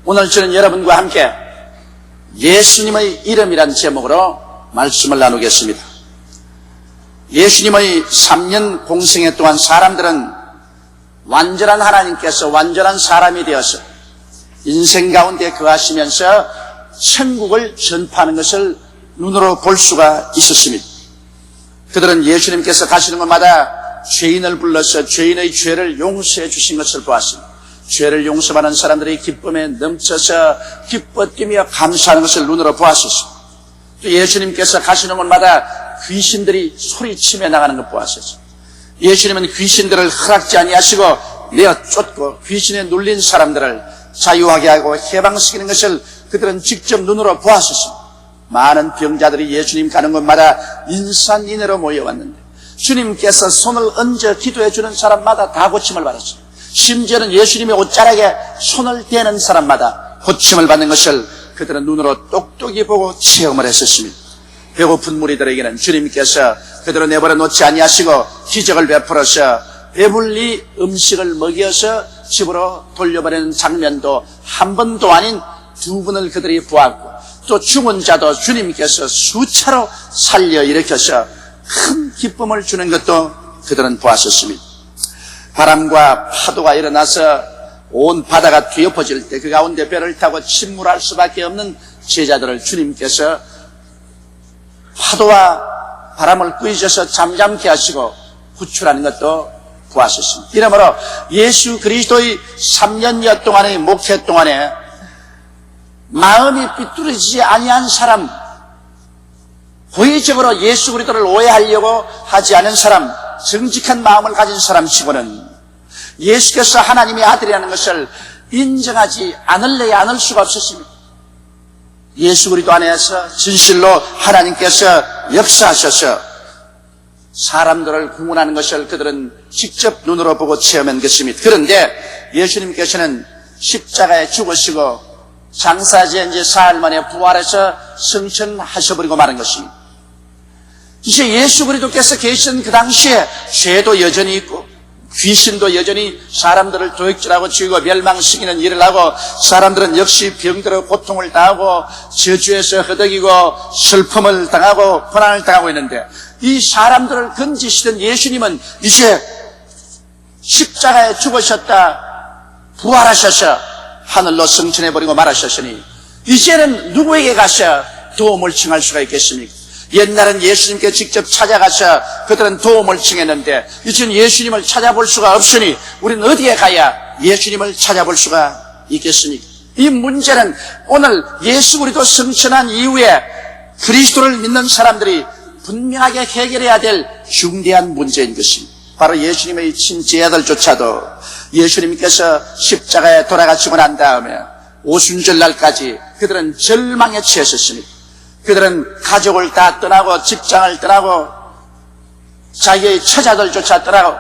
오늘 저는 여러분과 함께 예수님의 이름이란 제목으로 말씀을 나누겠습니다. 예수님의 3년 공생애 동안 사람들은 완전한 하나님께서 완전한 사람이 되어서 인생 가운데 거하시면서 천국을 전파하는 것을 눈으로 볼 수가 있었습니다. 그들은 예수님께서 가시는 곳마다 죄인을 불러서 죄인의 죄를 용서해 주신 것을 보았습니다. 죄를 용서받는 사람들이 기쁨에 넘쳐서 기뻐 뛰며 감사하는 것을 눈으로 보았었습니다. 또 예수님께서 가시는 곳마다 귀신들이 소리치며 나가는 것 보았었습니다. 예수님은 귀신들을 허락지 아니하시고 내어 쫓고 귀신에 눌린 사람들을 자유하게 하고 해방시키는 것을 그들은 직접 눈으로 보았었습니다. 많은 병자들이 예수님 가는 곳마다 인산인해로 모여왔는데 주님께서 손을 얹어 기도해 주는 사람마다 다 고침을 받았습니다. 심지어는 예수님의 옷자락에 손을 대는 사람마다 고침을 받는 것을 그들은 눈으로 똑똑히 보고 체험을 했었습니다. 배고픈 무리들에게는 주님께서 그들을 내버려 놓지 아니하시고 기적을 베풀어서 배불리 음식을 먹여서 집으로 돌려보내는 장면도 한 번도 아닌 두 분을 그들이 보았고, 또 죽은 자도 주님께서 수차로 살려 일으켜서 큰 기쁨을 주는 것도 그들은 보았었습니다. 바람과 파도가 일어나서 온 바다가 뒤엎어질 때 그 가운데 배를 타고 침몰할 수밖에 없는 제자들을 주님께서 파도와 바람을 꾸짖어서 잠잠케 하시고 구출하는 것도 보았었습니다. 이러므로 예수 그리스도의 3년여 동안의 목회 동안에 마음이 삐뚤어지지 아니한 사람, 고의적으로 예수 그리스도를 오해하려고 하지 않은 사람, 정직한 마음을 가진 사람 치고는 예수께서 하나님의 아들이라는 것을 인정하지 않을 수가 없었습니다. 예수 그리스도 안에서 진실로 하나님께서 역사하셔서 사람들을 구원하는 것을 그들은 직접 눈으로 보고 체험한 것입니다. 그런데 예수님께서는 십자가에 죽으시고 장사지 이제 사흘 만에 부활해서 승천하셔버리고 마는 것입니다. 이제 예수 그리스도께서 계신 그 당시에 죄도 여전히 있고 귀신도 여전히 사람들을 도둑질하고 죽이고 멸망시키는 일을 하고 사람들은 역시 병들어 고통을 당하고 저주에서 허덕이고 슬픔을 당하고 고난을 당하고 있는데 이 사람들을 건지시던 예수님은 이제 십자가에 죽으셨다 부활하셔서 하늘로 승천해버리고 말하셨으니 이제는 누구에게 가서 도움을 청할 수가 있겠습니까? 옛날은 예수님께 직접 찾아가서 그들은 도움을 청했는데 이제는 예수님을 찾아볼 수가 없으니 우리는 어디에 가야 예수님을 찾아볼 수가 있겠습니까? 이 문제는 오늘 예수 그리스도 승천한 이후에 그리스도를 믿는 사람들이 분명하게 해결해야 될 중대한 문제인 것입니다. 바로 예수님의 친제자들조차도 예수님께서 십자가에 돌아가시고 난 다음에 오순절 날까지 그들은 절망에 처했었습니다. 그들은 가족을 다 떠나고 직장을 떠나고 자기의 처자들조차 떠나고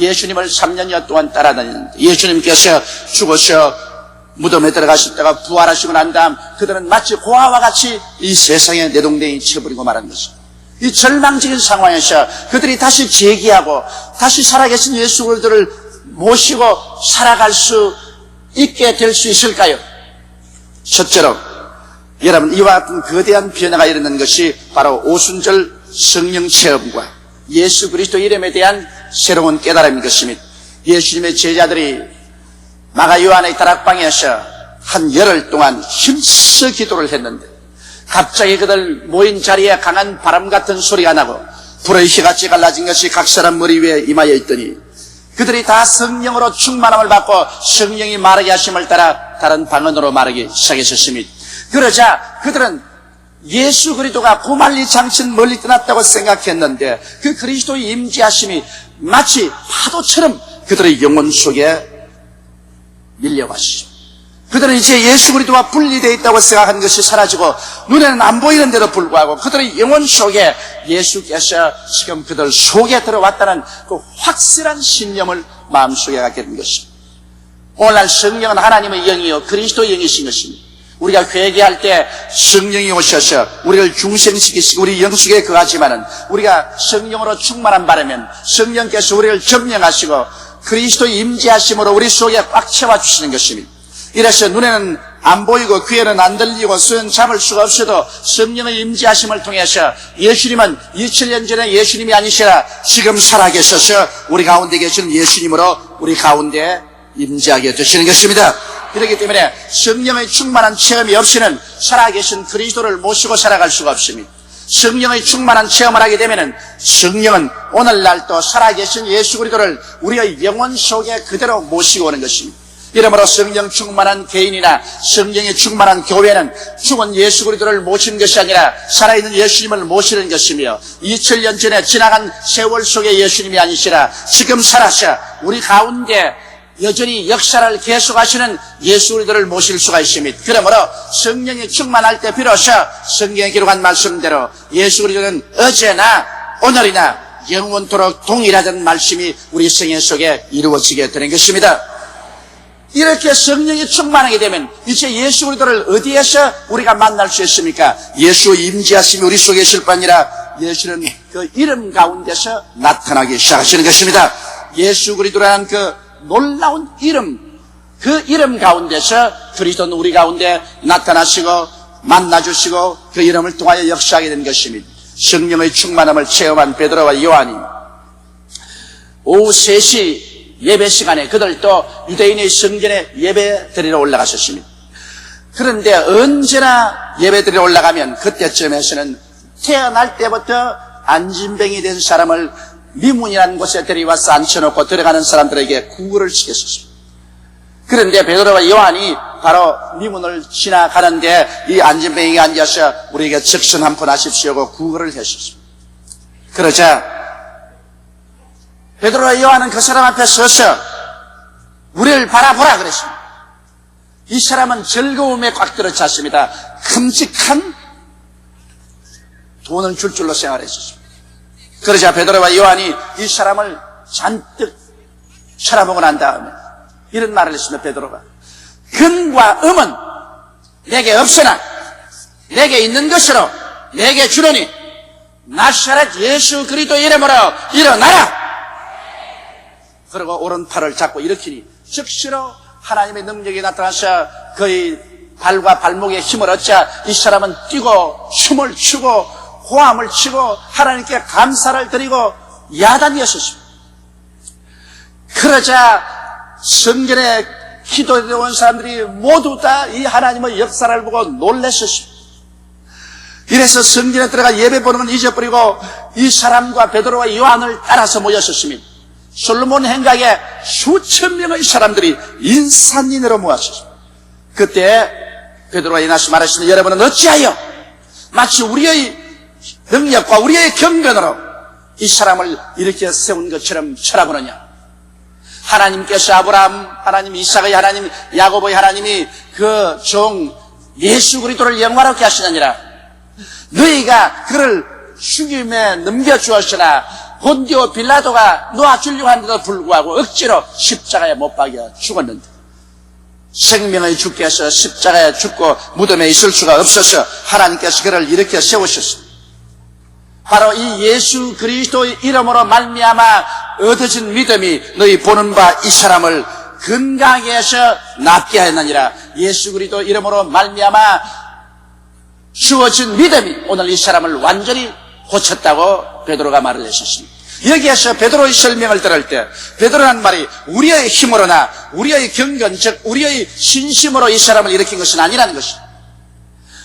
예수님을 3년여 동안 따라다녔는데 예수님께서 죽으셔 무덤에 들어가셨다가 부활하시고 난 다음 그들은 마치 고아와 같이 이 세상에 내동댕이 쳐버리고 말한 것입니다. 이 절망적인 상황에서 그들이 다시 재기하고 다시 살아계신 예수 그리스도를 모시고 살아갈 수 있게 될 수 있을까요? 첫째로 여러분 이와 같은 거대한 변화가 일어난 것이 바로 오순절 성령 체험과 예수 그리스도 이름에 대한 새로운 깨달음인 것입니다. 예수님의 제자들이 마가 요한의 다락방에서 한 열흘 동안 힘써 기도를 했는데 갑자기 그들 모인 자리에 강한 바람 같은 소리가 나고 불의 희같이 갈라진 것이 각 사람 머리 위에 임하여 있더니 그들이 다 성령으로 충만함을 받고 성령이 말하게 하심을 따라 다른 방언으로 말하기 시작했습니다. 그러자 그들은 예수 그리스도가 고말리 장천 멀리 떠났다고 생각했는데 그 그리스도의 임재하심이 마치 파도처럼 그들의 영혼 속에 밀려가시죠. 그들은 이제 예수 그리스도와 분리되어 있다고 생각한 것이 사라지고 눈에는 안 보이는데도 불구하고 그들의 영혼 속에 예수께서 지금 그들 속에 들어왔다는 그 확실한 신념을 마음속에 갖게 된 것입니다. 오늘날 성령은 하나님의 영이요 그리스도의 영이신 것입니다. 우리가 회개할 때 성령이 오셔서 우리를 중생시키시고 우리 영속에 거하지만은 우리가 성령으로 충만한 바라면 성령께서 우리를 점령하시고 그리스도의 임재하심으로 우리 속에 꽉 채워주시는 것입니다. 이래서 눈에는 안 보이고 귀에는 안 들리고 손 잡을 수가 없어도 성령의 임재하심을 통해서 예수님은 2000년 전에 예수님이 아니시라 지금 살아계셔서 우리 가운데 계시는 예수님으로 우리 가운데 임재하게 되시는 것입니다. 그렇기 때문에 성령의 충만한 체험이 없이는 살아계신 그리스도를 모시고 살아갈 수가 없습니다. 성령의 충만한 체험을 하게 되면 성령은 오늘날 또 살아계신 예수 그리스도를 우리의 영혼 속에 그대로 모시고 오는 것입니다. 이러므로 성령 충만한 개인이나 성령의 충만한 교회는 죽은 예수 그리스도를 모시는 것이 아니라 살아있는 예수님을 모시는 것이며 2000년 전에 지나간 세월 속의 예수님이 아니시라 지금 살아서 우리 가운데 여전히 역사를 계속하시는 예수 그리스도를 모실 수가 있습니다. 그러므로 성령이 충만할 때 비로소 성경에 기록한 말씀대로 예수 그리스도는 어제나 오늘이나 영원토록 동일하다는 말씀이 우리 성경 속에 이루어지게 되는 것입니다. 이렇게 성령이 충만하게 되면 이제 예수 그리스도를 어디에서 우리가 만날 수 있습니까? 예수의 임재하심이 우리 속에 있을 뿐 아니라 예수는 그 이름 가운데서 나타나기 시작하시는 것입니다. 예수 그리스도라는 그 놀라운 이름, 그 이름 가운데서 그리스도는 우리 가운데 나타나시고 만나주시고 그 이름을 통하여 역사하게 된 것입니다. 성령의 충만함을 체험한 베드로와 요한이 오후 3시 예배 시간에 그들도 유대인의 성전에 예배 드리러 올라가셨습니다. 그런데 언제나 예배 드리러 올라가면 그때쯤에서는 태어날 때부터 안진병이 된 사람을 미문이라는 곳에 데려와서 앉혀놓고 들어가는 사람들에게 구걸을 시켰습니다. 그런데 베드로와 요한이 바로 미문을 지나가는데 이 안진병이가 앉아서 우리에게 적신 한 푼 하십시오고 구걸을 했습니다. 그러자 베드로와 요한은 그 사람 앞에 서서 우리를 바라보라 그랬습니다. 이 사람은 즐거움에 꽉 들어찼습니다. 큼직한 돈을 줄 줄로 생활했습니다. 그러자 베드로와 요한이 이 사람을 잔뜩 쳐다보고 난 다음에 이런 말을 했습니다. 베드로가 금과 음은 내게 없으나 내게 있는 것으로 내게 주노니 나사렛 예수 그리스도 이름으로 일어나라. 그리고 오른팔을 잡고 일으키니 즉시로 하나님의 능력이 나타나서 그의 발과 발목에 힘을 얻자 이 사람은 뛰고 춤을 추고 호함을 치고 하나님께 감사를 드리고 야단이었습니다. 그러자 성전에 기도에 온 사람들이 모두 다 이 하나님의 역사를 보고 놀랐었습니다. 이래서 성전에 들어가 예배 보는 건 잊어버리고 이 사람과 베드로와 요한을 따라서 모였었습니다. 솔로몬 행각에 수천 명의 사람들이 인산인으로 모았습니다. 그때 베드로가 일어나서 말하시는데 여러분은 어찌하여 마치 우리의 능력과 우리의 경건으로 이 사람을 이렇게 세운 것처럼 쳐다보느냐. 하나님께서 아브라함, 하나님 이삭의 하나님, 야고보의 하나님이 그 종 예수 그리스도를 영화롭게 하시느니라. 너희가 그를 죽임에 넘겨주었으나 본디오 빌라도가 놓아주려고 하는데도 불구하고 억지로 십자가에 못 박여 죽었는데 생명의 주께서 십자가에 죽고 무덤에 있을 수가 없어서 하나님께서 그를 이렇게 세우셨습니다. 바로 이 예수 그리스도의 이름으로 말미암아 얻어진 믿음이 너희 보는 바 이 사람을 건강하게 해서 낫게 하였느니라. 예수 그리스도 이름으로 말미암아 주어진 믿음이 오늘 이 사람을 완전히 고쳤다고 베드로가 말을 했었습니다. 여기에서 베드로의 설명을 들을 때 베드로라는 말이 우리의 힘으로나 우리의 경건 즉 우리의 신심으로 이 사람을 일으킨 것은 아니라는 것입니다.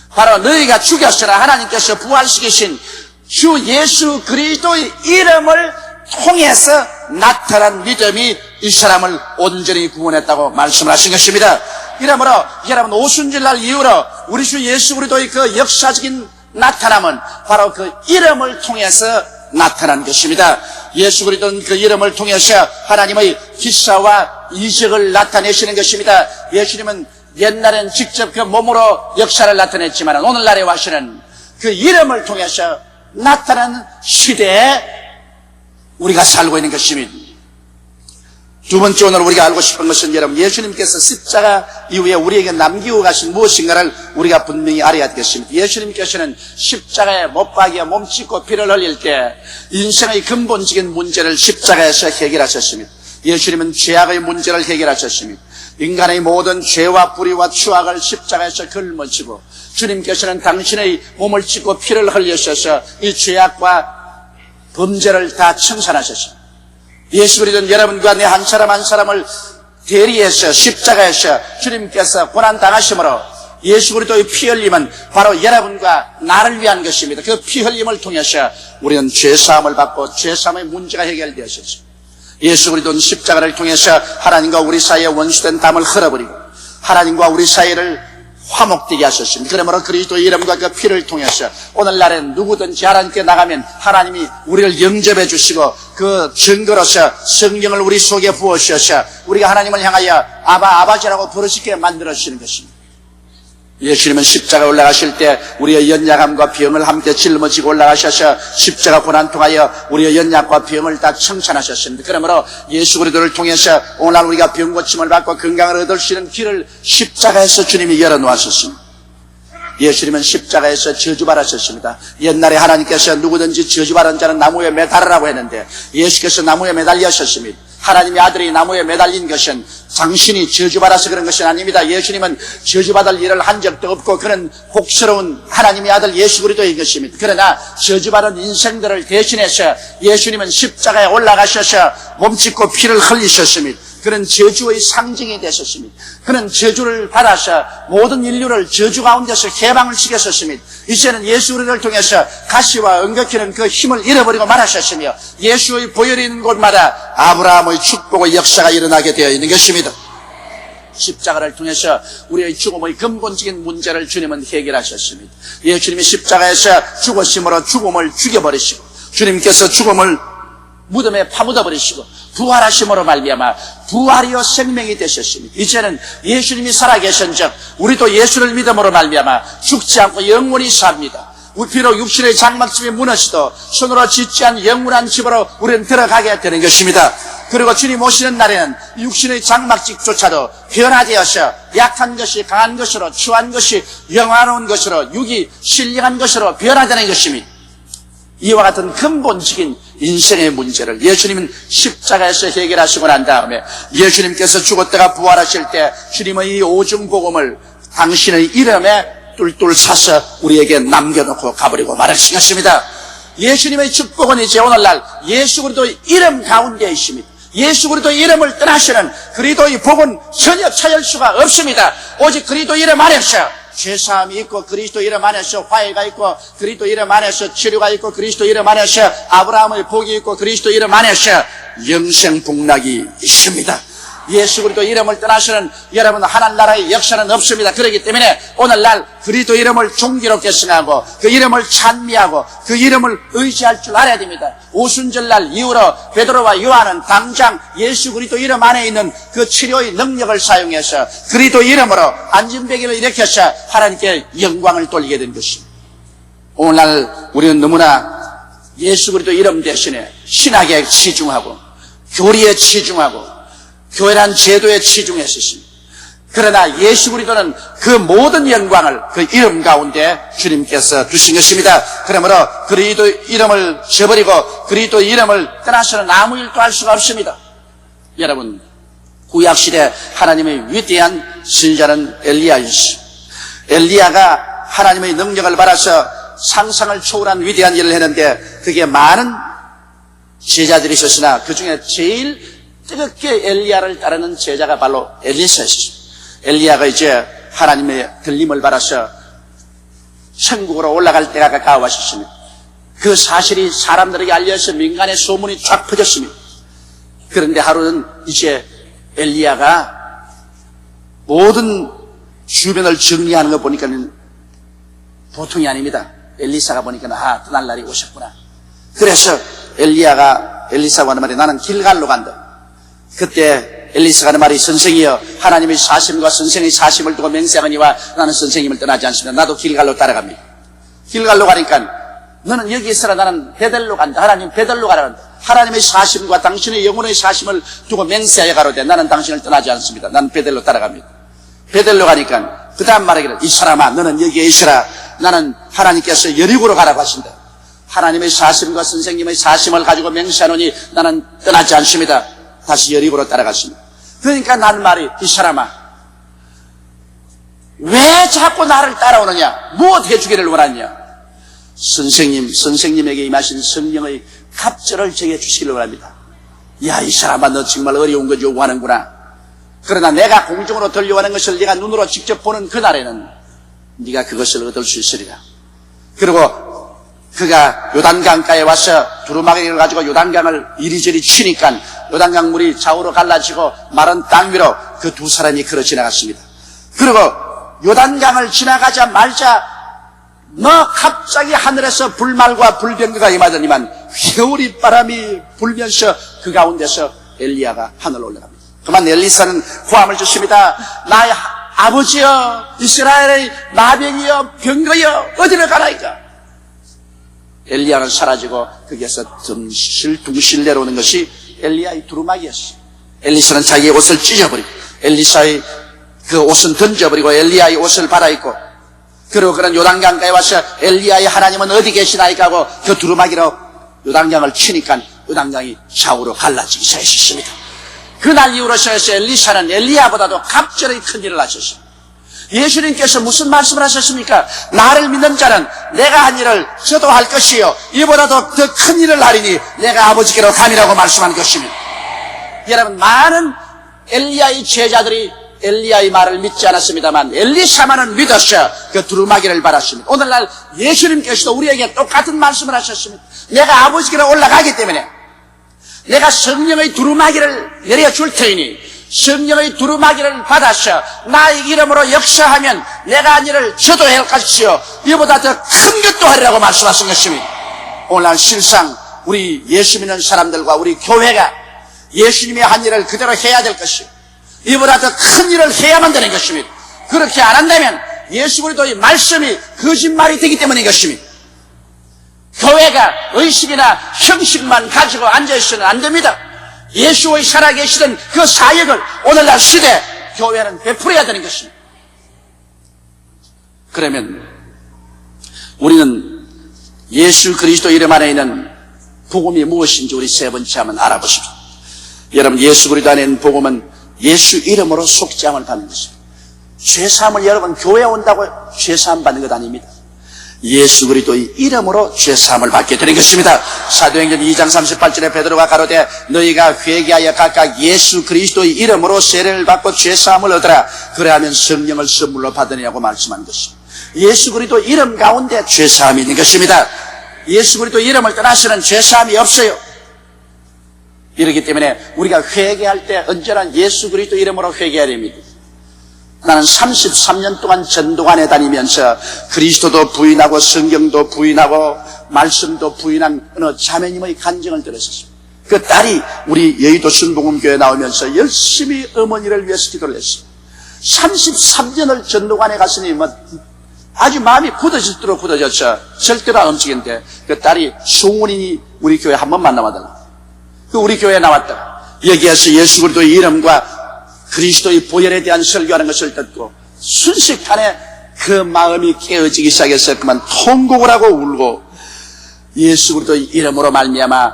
바로 너희가 죽였으나 하나님께서 부활시키신 주 예수 그리스도의 이름을 통해서 나타난 믿음이 이 사람을 온전히 구원했다고 말씀을 하신 것입니다. 이러므로 여러분 오순절날 이후로 우리 주 예수 그리스도의 그 역사적인 나타남은 바로 그 이름을 통해서 나타난 것입니다. 예수 그리스도는 그 이름을 통해서 하나님의 기사와 이적을 나타내시는 것입니다. 예수님은 옛날엔 직접 그 몸으로 역사를 나타냈지만 오늘날에 와서는 그 이름을 통해서 나타나는 시대에 우리가 살고 있는 것입니다. 두 번째 오늘 우리가 알고 싶은 것은 여러분 예수님께서 십자가 이후에 우리에게 남기고 가신 무엇인가를 우리가 분명히 알아야 되겠습니다. 예수님께서는 십자가에 못 박여 몸짓고 피를 흘릴 때 인생의 근본적인 문제를 십자가에서 해결하셨습니다. 예수님은 죄악의 문제를 해결하셨습니다. 인간의 모든 죄와 불의와 추악을 십자가에서 걸머지고 주님께서는 당신의 몸을 찢고 피를 흘리셔서 이 죄악과 범죄를 다 청산하셨습니다. 예수 그리스도는 여러분과 내 한 사람 한 사람을 대리해서 십자가에서 주님께서 고난당하심으로 예수 그리스도의 피 흘림은 바로 여러분과 나를 위한 것입니다. 그 피 흘림을 통해서 우리는 죄사함을 받고 죄사함의 문제가 해결되었습니다. 예수 그리스도는 십자가를 통해서 하나님과 우리 사이에 원수된 담을 흘러버리고 하나님과 우리 사이를 화목되게 하셨습니다. 그러므로 그리스도의 이름과 그 피를 통해서 오늘날엔 누구든지 하나님께 나가면 하나님이 우리를 영접해 주시고 그 증거로서 성령을 우리 속에 부어주셔서 우리가 하나님을 향하여 아버지라고 부르시게 만들어주시는 것입니다. 예수님은 십자가 올라가실 때 우리의 연약함과 병을 함께 짊어지고 올라가셔서 십자가 고난 통하여 우리의 연약과 병을 다 청산하셨습니다. 그러므로 예수 그리스도를 통해서 오늘날 우리가 병 고침을 받고 건강을 얻을 수 있는 길을 십자가에서 주님이 열어놓으셨습니다. 예수님은 십자가에서 저주받으셨습니다. 옛날에 하나님께서 누구든지 저주받은 자는 나무에 매달으라고 했는데 예수께서 나무에 매달리셨습니다. 하나님의 아들이 나무에 매달린 것은 당신이 저주받아서 그런 것이 아닙니다. 예수님은 저주받을 일을 한 적도 없고 그런 복스러운 하나님의 아들 예수 그리스도인 것입니다. 그러나 저주받은 인생들을 대신해서 예수님은 십자가에 올라가셔서 몸짓고 피를 흘리셨습니다. 그런 저주의 상징이 되셨습니다. 그는 저주를 받아서 모든 인류를 저주 가운데서 해방을 시켰었습니다. 이제는 예수 그리스도를 통해서 가시와 엉겁히는 그 힘을 잃어버리고 말하셨으며 예수의 보혈이 있는 곳마다 아브라함의 축복의 역사가 일어나게 되어 있는 것입니다. 십자가를 통해서 우리의 죽음의 근본적인 문제를 주님은 해결하셨습니다. 예수님이 십자가에서 죽으심으로 죽음을 죽여버리시고 주님께서 죽음을 무덤에 파묻어버리시고 부활하심으로 말미암아 부활이요 생명이 되셨습니다. 이제는 예수님이 살아계신 즉 우리도 예수를 믿음으로 말미암아 죽지 않고 영원히 삽니다. 비록 육신의 장막집이 무너지도 손으로 짓지 않은 영원한 집으로 우리는 들어가게 되는 것입니다. 그리고 주님 오시는 날에는 육신의 장막집조차도 변화되어서 약한 것이 강한 것으로 추한 것이 영화로운 것으로 육이 신령한 것으로 변화되는 것입니다. 이와 같은 근본적인 인생의 문제를 예수님은 십자가에서 해결하시고 난 다음에 예수님께서 죽었다가 부활하실 때 주님의 이 오중복음을 당신의 이름에 뚫뚫 사서 우리에게 남겨놓고 가버리고 말하신 것입니다. 예수님의 축복은 이제 오늘날 예수 그리스도의 이름 가운데 있습니다. 예수 그리스도의 이름을 떠나시는 그리스도의 복은 전혀 찾을 수가 없습니다. 오직 그리스도 이름 안에서 죄사함이 있고 그리스도 이름 안에서 화해가 있고 그리스도 이름 안에서 치료가 있고 그리스도 이름 안에서 아브라함의 복이 있고 그리스도 이름 안에서 영생 복락이 있습니다. 예수 그리스도 이름을 떠나시는 여러분 하늘나라의 역사는 없습니다. 그렇기 때문에 오늘날 그리스도 이름을 존귀롭게 생각하고 그 이름을 찬미하고 그 이름을 의지할 줄 알아야 됩니다. 오순절날 이후로 베드로와 요한은 당장 예수 그리스도 이름 안에 있는 그 치료의 능력을 사용해서 그리스도 이름으로 안진병기를 일으켜서 하나님께 영광을 돌리게 된 것입니다. 오늘날 우리는 너무나 예수 그리스도 이름 대신에 신학에 치중하고 교리에 치중하고 교회란 제도에 치중했었습니다. 그러나 예수 그리스도는 그 모든 영광을 그 이름 가운데 주님께서 주신 것입니다. 그러므로 그리스도 이름을 저버리고 그리스도 이름을 떠나서는 아무 일도 할 수가 없습니다. 여러분 구약시대 하나님의 위대한 선지자는 엘리야였습니다. 엘리야가 하나님의 능력을 받아서 상상을 초월한 위대한 일을 했는데 그게 많은 제자들이 있었으나 그 중에 제일 뜨겁게 엘리야를 따르는 제자가 바로 엘리사였습니다. 엘리야가 이제 하나님의 들림을 받아서 천국으로 올라갈 때가 가까워졌습니다. 그 사실이 사람들에게 알려서 민간의 소문이 쫙 퍼졌습니다. 그런데 하루는 이제 엘리야가 모든 주변을 정리하는 거 보니까는 보통이 아닙니다. 엘리사가 보니까 떠날 날이 오셨구나. 그래서 엘리사가 하는 말이 나는 길갈로 간다. 그때 엘리사가 하는 말이 선생이여 하나님의 사심과 선생의 사심을 두고 맹세하거니와 나는 선생님을 떠나지 않습니다. 나도 길갈로 따라갑니다. 길갈로 가니까 너는 여기 있어라 나는 베델로 간다. 하나님 베델로 가라. 하나님의 사심과 당신의 영혼의 사심을 두고 맹세하여 가로되 나는 당신을 떠나지 않습니다. 나는 베델로 따라갑니다. 베델로 가니까 그 다음 말하기를 이 사람아 너는 여기에 있어라. 나는 하나님께서 여리고로 가라고 하신다. 하나님의 사심과 선생님의 사심을 가지고 맹세하노니 나는 떠나지 않습니다. 다시 여리고로 따라갔습니다. 그러니까 난 말이, 이 사람아, 왜 자꾸 나를 따라오느냐? 무엇 해주기를 원하냐? 선생님에게 임하신 성령의 갑절을 정해 주시기를 원합니다. 야, 이 사람아, 너 정말 어려운 거 요구하는구나. 그러나 내가 공중으로 들려오는 것을 네가 눈으로 직접 보는 그날에는 네가 그것을 얻을 수 있으리라. 그리고 그가 요단강가에 와서 두루마기를 가지고 요단강을 이리저리 치니까 요단강 물이 좌우로 갈라지고 마른 땅 위로 그 두 사람이 걸어 지나갔습니다. 그리고 요단강을 지나가자 말자 갑자기 하늘에서 불말과 불병거가 임하더니만 회오리 바람이 불면서 그 가운데서 엘리야가 하늘로 올라갑니다. 그만 엘리사는 고함을 짓습니다. 나의 아버지여, 이스라엘의 나병이여, 병거여, 어디로 가라이까? 엘리야는 사라지고 거기에서 둥실 내려오는 것이 엘리야의 두루마기였어요. 엘리사는 자기의 옷을 찢어버리고 엘리사의 그 옷은 던져버리고 엘리야의 옷을 받아입고, 그리고 그런 요단강가에 와서 엘리야의 하나님은 어디 계시나이까 하고 그 두루마기로 요단강을 치니까 요단강이 좌우로 갈라지기 시작했습니다. 그날 이후로 시작해서 엘리사는 엘리야보다도 갑절의 큰 일을 하셨습니다. 예수님께서 무슨 말씀을 하셨습니까? 나를 믿는 자는 내가 한 일을 저도 할 것이요 이보다도 더 큰 일을 하리니 내가 아버지께로 가니라고 말씀한 것입니다. 여러분, 많은 엘리야의 제자들이 엘리야의 말을 믿지 않았습니다만 엘리사만은 믿었어 그 두루마기를 받았습니다. 오늘날 예수님께서도 우리에게 똑같은 말씀을 하셨습니다. 내가 아버지께로 올라가기 때문에 내가 성령의 두루마기를 내려줄 테니 성령의 두루마기를 받아서 나의 이름으로 역사하면 내가 한 일을 저도 할 것이요 이보다 더 큰 것도 하리라고 말씀하신 것입니다. 오늘날 실상 우리 예수 믿는 사람들과 우리 교회가 예수님이 한 일을 그대로 해야 될 것이요 이보다 더 큰 일을 해야만 되는 것입니다. 그렇게 안 한다면 예수 그리스도의 말씀이 거짓말이 되기 때문인 것입니다. 교회가 의식이나 형식만 가지고 앉아있어는 안 됩니다. 예수의 살아계시던 그 사역을 오늘날 시대 교회는 베풀어야 되는 것입니다. 그러면 우리는 예수 그리스도 이름 안에 있는 복음이 무엇인지 우리 세 번째 한번 알아보십시오. 여러분, 예수 그리스도 안에 있는 복음은 예수 이름으로 속죄함을 받는 것입니다. 죄사함을 여러분 교회에 온다고 죄사함 받는 것 아닙니다. 예수 그리스도의 이름으로 죄사함을 받게 되는 것입니다. 사도행전 2장 38절에 베드로가 가로되 너희가 회개하여 각각 예수 그리스도의 이름으로 세례를 받고 죄사함을 얻으라. 그래하면 성령을 선물로 받으리라고 말씀한 것입니다. 예수 그리스도 이름 가운데 죄사함이 있는 것입니다. 예수 그리스도 이름을 떠나서는 죄사함이 없어요. 이렇기 때문에 우리가 회개할 때 언제나 예수 그리스도 이름으로 회개해야 됩니다. 나는 33년 동안 전도관에 다니면서 그리스도도 부인하고 성경도 부인하고 말씀도 부인한 어느 자매님의 간증을 들었었습니다. 그 딸이 우리 여의도 순복음교회에 나오면서 열심히 어머니를 위해서 기도를 했어요. 33년을 전도관에 갔으니 아주 마음이 굳어질도록 굳어졌어. 절대로 안 움직이는데 그 딸이 송은인이 우리 교회 한번 만나봐달라. 그 우리 교회에 나왔다가 여기에서 예수 그리스도의 이름과 그리스도의 보혈에 대한 설교하는 것을 듣고 순식간에 그 마음이 깨어지기 시작해서 그만 통곡을 하고 울고 예수 그리스도의 이름으로 말미암아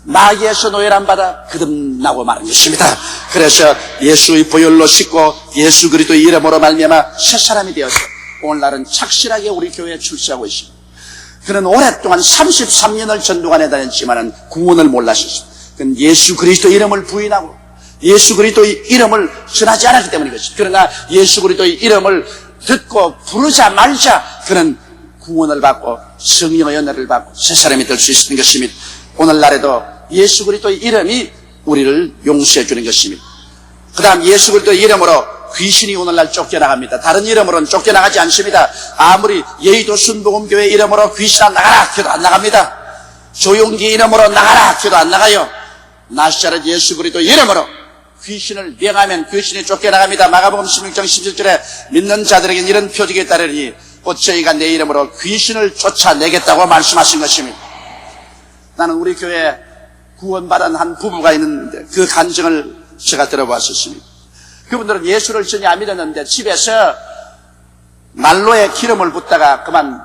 마귀에서 노예란 받아 거듭나고 마는 것입니다. 그래서 예수의 보혈로 씻고 예수 그리스도의 이름으로 말미암아 새 사람이 되어서 오늘날은 착실하게 우리 교회에 출세하고 있습니다. 그는 오랫동안 33년을 전도관에 다녔지만은 구원을 몰랐습니다. 그는 예수 그리스도 이름을 부인하고 예수 그리스도의 이름을 전하지 않았기 때문인 것입니다. 그러나 예수 그리스도의 이름을 듣고 부르자 말자 그는 구원을 받고 성령의 은혜를 받고 새 사람이 될 수 있는 것입니다. 오늘날에도 예수 그리스도의 이름이 우리를 용서해 주는 것입니다. 그 다음 예수 그리스도의 이름으로 귀신이 오늘날 쫓겨나갑니다. 다른 이름으로는 쫓겨나가지 않습니다. 아무리 여의도 순복음교회 이름으로 귀신 안 나가라 해도 안 나갑니다. 조용기 이름으로 나가라 해도 안 나가요. 나사렛 예수 그리스도 이름으로 귀신을 명하면 귀신이 쫓겨나갑니다. 마가복음 16장 17절에 믿는 자들에게는 이런 표적이 따르니 곧 저희가 내 이름으로 귀신을 쫓아내겠다고 말씀하신 것입니다. 나는 우리 교회에 구원받은 한 부부가 있는데 그 간증을 제가 들어봤었습니다. 그분들은 예수를 전혀 안 믿었는데 집에서 난로에 기름을 붓다가 그만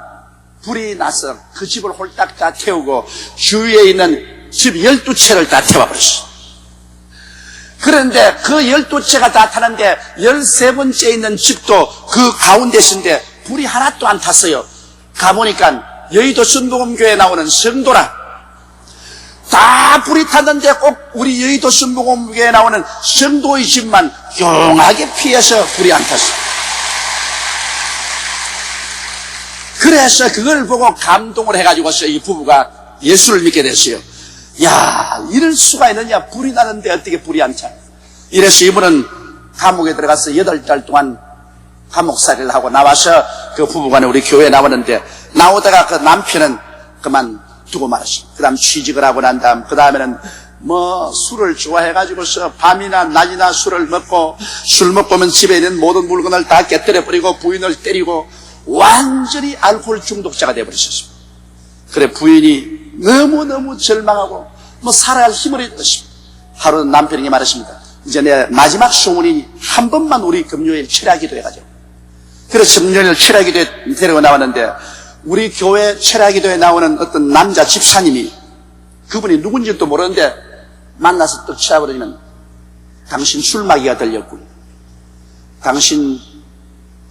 불이 나서 그 집을 홀딱 다 태우고 주위에 있는 집 12채를 다 태워버렸어요. 그런데 그 12채가 다 타는데 13번째 있는 집도 그 가운데신데 불이 하나도 안 탔어요. 가보니까 여의도 순복음교회에 나오는 성도라. 다 불이 탔는데 꼭 우리 여의도 순복음교회에 나오는 성도의 집만 용하게 피해서 불이 안 탔어요. 그래서 그걸 보고 감동을 해가지고서 이 부부가 예수를 믿게 됐어요. 야, 이럴 수가 있느냐. 불이 나는데 어떻게 불이 안 차. 이래서 이분은 감옥에 들어가서 8달 동안 감옥살이를 하고 나와서 그 부부간에 우리 교회에 나왔는데, 나오다가 그 남편은 그만두고 말았어요. 그 다음 취직을 하고 난 다음, 그 다음에는 술을 좋아해가지고서 밤이나 낮이나 술을 먹고, 술 먹고면 집에 있는 모든 물건을 다 깨뜨려버리고 부인을 때리고 완전히 알코올 중독자가 되어버렸었습니다. 그래 부인이 너무너무 절망하고 살아갈 힘을 잃었습니다. 하루는 남편에게 말했습니다. 이제 내 마지막 소원이 한 번만 우리 금요일 철야기도에 가죠. 그래서 금요일 철야기도에 데리고 나왔는데, 우리 교회 철야기도에 나오는 어떤 남자 집사님이, 그분이 누군지도 모르는데 만나서 또 쳐다보더니만 당신 술마귀가 들렸군. 당신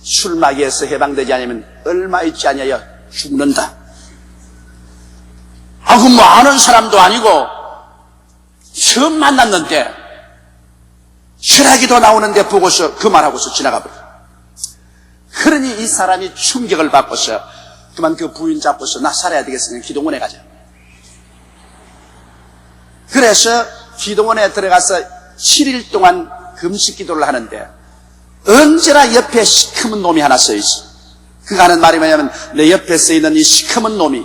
술마귀에서 해방되지 않으면 얼마 있지 않냐여 죽는다. 그 아는 사람도 아니고 처음 만났는데 철야기도 나오는데 보고서 그 말하고서 지나가 버려. 그러니 이 사람이 충격을 받고서 그만 그 부인 잡고서 나 살아야 되겠으니 기도원에 가자. 그래서 기도원에 들어가서 7일 동안 금식 기도를 하는데 언제나 옆에 시커먼 놈이 하나 서 있어. 그가 하는 말이 뭐냐면, 내 옆에 서 있는 이 시커먼 놈이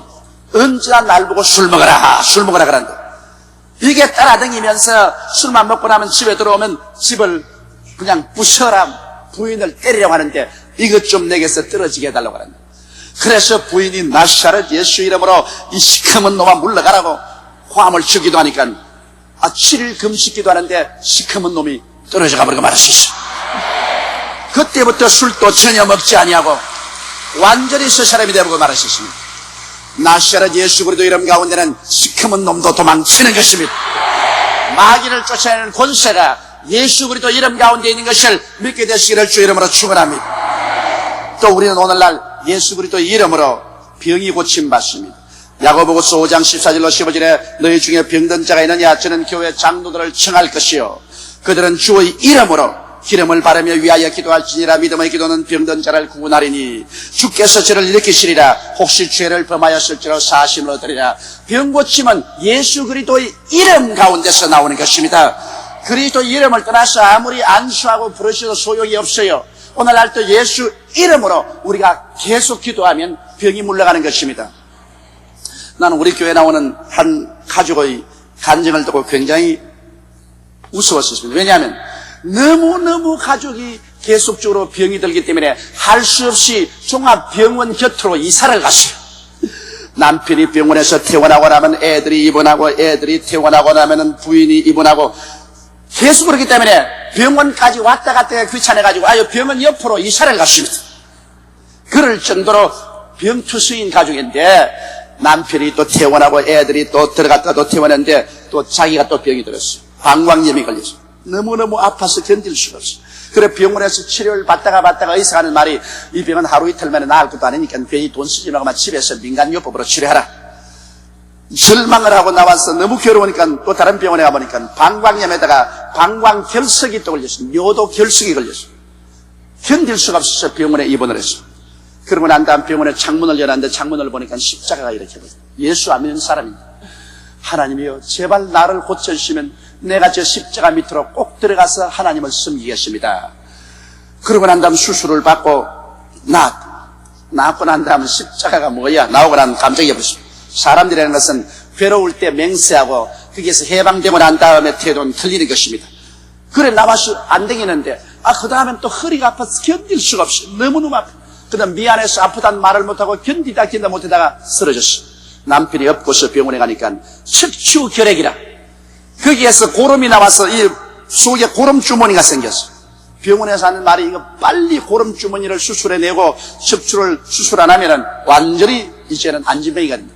언제나 날 보고 술 먹어라 그러는 거야. 이게 따라다니면서 술만 먹고 나면 집에 들어오면 집을 그냥 부셔라, 부인을 때리려고 하는데 이것 좀 내게서 떨어지게 해달라고 하는 거야. 그래서 부인이 나사렛 예수 이름으로 이 시커먼 놈아 물러가라고 화음을 주기도 하니까 7일 금식기도 하는데 시커먼 놈이 떨어져 가버리고 말할 수 있어. 그때부터 술도 전혀 먹지 아니하고 완전히 서 사람이 되고 말할 수 있습니다. 나사렛 예수 그리스도 이름 가운데는 시커먼 놈도 도망치는 것입니다. 마귀를 쫓아내는 권세가 예수 그리스도 이름 가운데 있는 것을 믿게 되시기를 주 이름으로 축원합니다. 또 우리는 오늘날 예수 그리스도 이름으로 병이 고침받습니다. 야고보서 5장 14절로 15절에 너희 중에 병든 자가 있느냐? 저는 교회 장로들을 청할 것이요 그들은 주의 이름으로 기름을 바르며 위하여 기도할지니라. 믿음의 기도는 병든 자를 구원하리니 주께서 저를 일으키시리라. 혹시 죄를 범하였을지라도 사심을 얻으리라. 병고침은 예수 그리스도의 이름 가운데서 나오는 것입니다. 그리스도 이름을 떠나서 아무리 안수하고 부르셔도 소용이 없어요. 오늘날 또 예수 이름으로 우리가 계속 기도하면 병이 물러가는 것입니다. 나는 우리 교회에 나오는 한 가족의 간증을 듣고 굉장히 무서웠습니다. 왜냐하면 너무너무 가족이 계속적으로 병이 들기 때문에 할 수 없이 종합병원 곁으로 이사를 갔어요. 남편이 병원에서 퇴원하고 나면 애들이 입원하고, 애들이 퇴원하고 나면 부인이 입원하고, 계속 그렇기 때문에 병원까지 왔다 갔다 귀찮아가지고 병원 옆으로 이사를 갔습니다. 그럴 정도로 병투수인 가족인데 남편이 또 퇴원하고 애들이 또 들어갔다가 또 퇴원했는데 또 자기가 또 병이 들었어요. 방광염이 걸렸어요. 너무너무 아파서 견딜 수가 없어. 그래 병원에서 치료를 받다가 의사가 하는 말이, 이 병은 하루 이틀만에 나을 것도 아니니까 괜히 돈 쓰지 말고 집에서 민간요법으로 치료하라. 절망을 하고 나와서 너무 괴로우니까 또 다른 병원에 가보니까 방광염에다가 방광결석이 또 걸렸어. 뇨도 결석이 걸렸어. 견딜 수가 없어서 병원에 입원을 했어. 그러고 난 다음 병원에 창문을 열었는데 창문을 보니까 십자가가 이렇게 보여. 예수 안 믿는 사람입니다. 하나님이여 제발 나를 고쳐주시면 내가 저 십자가 밑으로 꼭 들어가서 하나님을 섬기겠습니다. 그러고 난 다음 수술을 받고 나왔고 난 다음 십자가가 뭐야 나오고 난 깜짝이 없었습니다. 사람들이라는 것은 괴로울 때 맹세하고 거기에서 해방되고 난 다음에 태도는 틀리는 것입니다. 그래 나와서 안 되겠는데 그 다음엔 또 허리가 아파서 견딜 수가 없어. 너무너무 아파. 그 다음 미안해서 아프다는 말을 못하고 견디다 못하다가 쓰러졌어. 남편이 엎고서 병원에 가니까 척추결핵이라, 거기에서 고름이 나와서 이 속에 고름주머니가 생겼어. 병원에서 하는 말이, 이거 빨리 고름주머니를 수술해내고 척추를 수술 안 하면은 완전히 이제는 안진병이가 됩니다.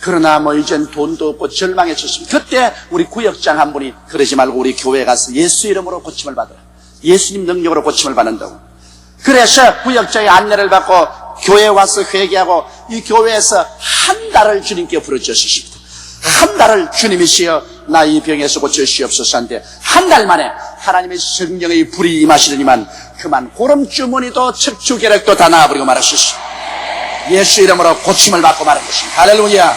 그러나 뭐 이젠 돈도 없고 절망했었습니다. 그때 우리 구역장 한 분이 그러지 말고 우리 교회에 가서 예수 이름으로 고침을 받으라. 예수님 능력으로 고침을 받는다고. 그래서 구역장의 안내를 받고 교회에 와서 회개하고 이 교회에서 한 달을 주님께 부르짖으십니다. 한 달을 주님이시여 나 이 병에서 고쳐주시옵소서 한데 한 달 만에 하나님의 성령의 불이 임하시더니만 그만 고름주머니도 척추계력도 다 나아버리고 말았었습니다. 예수 이름으로 고침을 받고 말한 것입니다. 할렐루야.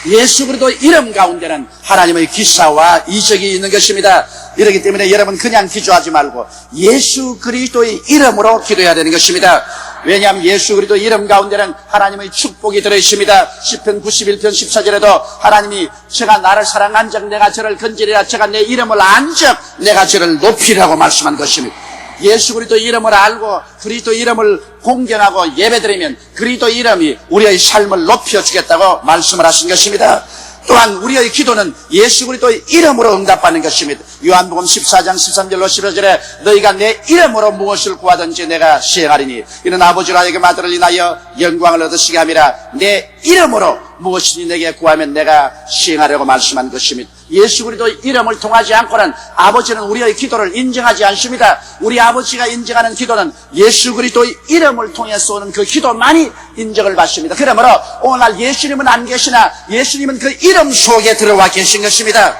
예수 그리스도 이름 가운데는 하나님의 기사와 이적이 있는 것입니다. 이렇기 때문에 여러분 그냥 기도하지 말고 예수 그리스도의 이름으로 기도해야 되는 것입니다. 왜냐하면 예수 그리스도 이름 가운데는 하나님의 축복이 들어있습니다. 시편 91편 14절에도 하나님이 제가 나를 사랑한 적 내가 저를 건지리라, 제가 내 이름을 안 적 내가 저를 높이라고 말씀한 것입니다. 예수 그리스도 이름을 알고 그리스도 이름을 공경하고 예배드리면 그리스도 이름이 우리의 삶을 높여주겠다고 말씀을 하신 것입니다. 또한 우리의 기도는 예수 그리스도의 이름으로 응답받는 것입니다. 요한복음 14장 13절로 15절에 너희가 내 이름으로 무엇을 구하든지 내가 시행하리니 이는 아버지로 하여금 아들을 인하여 영광을 얻으시게 함이라. 내 이름으로 무엇이니 내게 구하면 내가 시행하려고 말씀한 것입니다. 예수 그리스도의 이름을 통하지 않고는 아버지는 우리의 기도를 인정하지 않습니다. 우리 아버지가 인정하는 기도는 예수 그리스도의 이름을 통해서 오는 그 기도만이 인정을 받습니다. 그러므로 오늘날 예수님은 안 계시나 예수님은 그 이름 속에 들어와 계신 것입니다.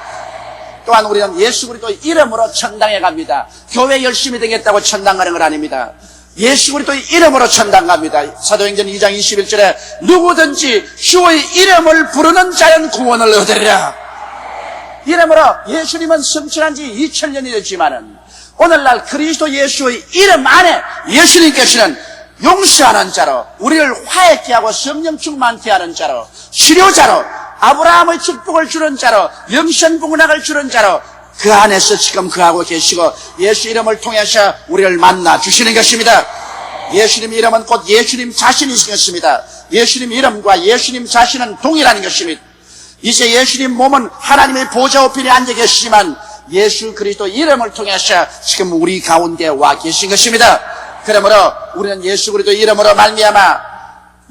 또한 우리는 예수 그리스도의 이름으로 천당에 갑니다. 교회 열심히 되겠다고 천당 가는 건 아닙니다. 예수 그리스도의 이름으로 천당 갑니다. 사도행전 2장 21절에 누구든지 주의 이름을 부르는 자는 구원을 얻으리라. 이름으로 예수님은 성취한 지 2000년이 됐지만은 오늘날 그리스도 예수의 이름 안에 예수님께서는 용서하는 자로, 우리를 화해케 하고 성령 충만케 하는 자로, 치료자로, 아브라함의 축복을 주는 자로, 영생복락을 주는 자로 그 안에서 지금 거하고 계시고 예수 이름을 통해서 우리를 만나 주시는 것입니다. 예수님 이름은 곧 예수님 자신이신 것입니다. 예수님 이름과 예수님 자신은 동일한 것입니다. 이제 예수님 몸은 하나님의 보좌 우편에 앉아 계시지만 예수 그리스도 이름을 통해서 지금 우리 가운데 와 계신 것입니다. 그러므로 우리는 예수 그리스도 이름으로 말미암아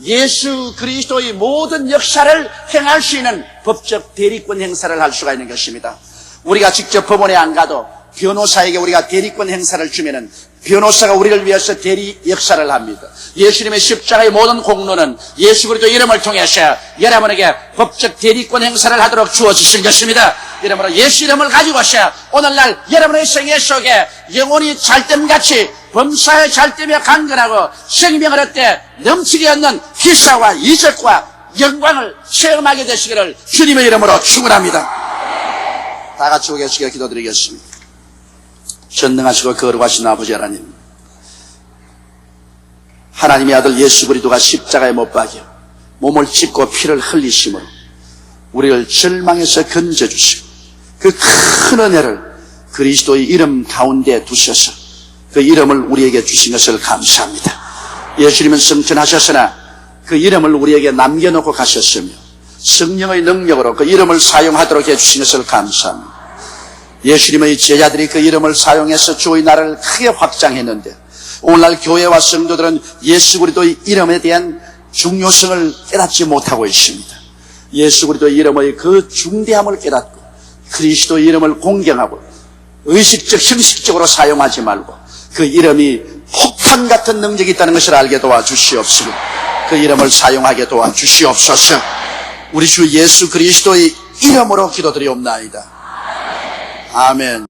예수 그리스도의 모든 역사를 행할 수 있는 법적 대리권 행사를 할 수가 있는 것입니다. 우리가 직접 법원에 안 가도 변호사에게 우리가 대리권 행사를 주면은 변호사가 우리를 위해서 대리 역사를 합니다. 예수님의 십자가의 모든 공로는 예수 그리스도 이름을 통해서 여러분에게 법적 대리권 행사를 하도록 주어지신 것입니다. 이러므로 예수 이름을 가지고서 오늘날 여러분의 생애 속에 영혼이 잘됨같이 범사에 잘되며 강건하고 생명을 얻되 넘치게 얻는 기사와 이적과 영광을 체험하게 되시기를 주님의 이름으로 축원합니다. 다 같이 오겠습니다. 기도드리겠습니다. 전능하시고 거룩하신 아버지 하나님, 하나님의 아들 예수 그리스도가 십자가에 못 박여 몸을 찢고 피를 흘리심으로 우리를 절망에서 건져주시고 그 큰 은혜를 그리스도의 이름 가운데 두셔서 그 이름을 우리에게 주신 것을 감사합니다. 예수님은 승천하셨으나 그 이름을 우리에게 남겨놓고 가셨으며 성령의 능력으로 그 이름을 사용하도록 해주신 것을 감사합니다. 예수님의 제자들이 그 이름을 사용해서 주의 나라를 크게 확장했는데 오늘날 교회와 성도들은 예수 그리스도의 이름에 대한 중요성을 깨닫지 못하고 있습니다. 예수 그리스도의 이름의 그 중대함을 깨닫고 그리스도의 이름을 공경하고 의식적, 형식적으로 사용하지 말고 그 이름이 폭탄 같은 능력이 있다는 것을 알게 도와주시옵시고 그 이름을 사용하게 도와주시옵소서. 우리 주 예수 그리스도의 이름으로 기도드리옵나이다. 아멘.